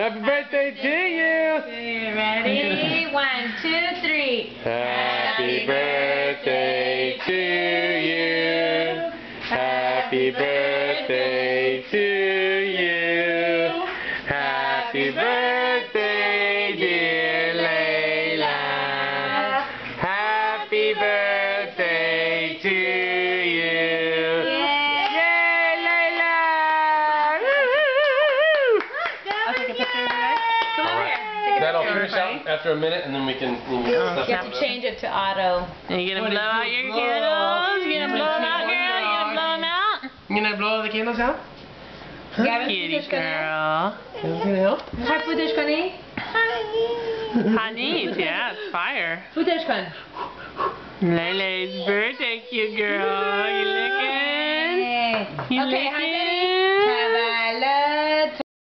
Happy birthday to you. Ready? 1, 2, 3. Happy birthday to you. Happy birthday to you. Happy birthday, dear Layla. Happy birthday to you. Yay, Layla! I'll take a picture of you guys. Come over here. Take a That'll picture. finish out after a minute, and then we can. You have to change it to auto. Are you gonna blow out your candles? You gonna blow them out, girl? You gonna blow them out? You gonna blow the candles out? Kitty girl. Hai Pudeshkani? Honey, yeah, it's fire. Pudeshkan. Layla's birthday, cute girl. You looking? You Okay, looking?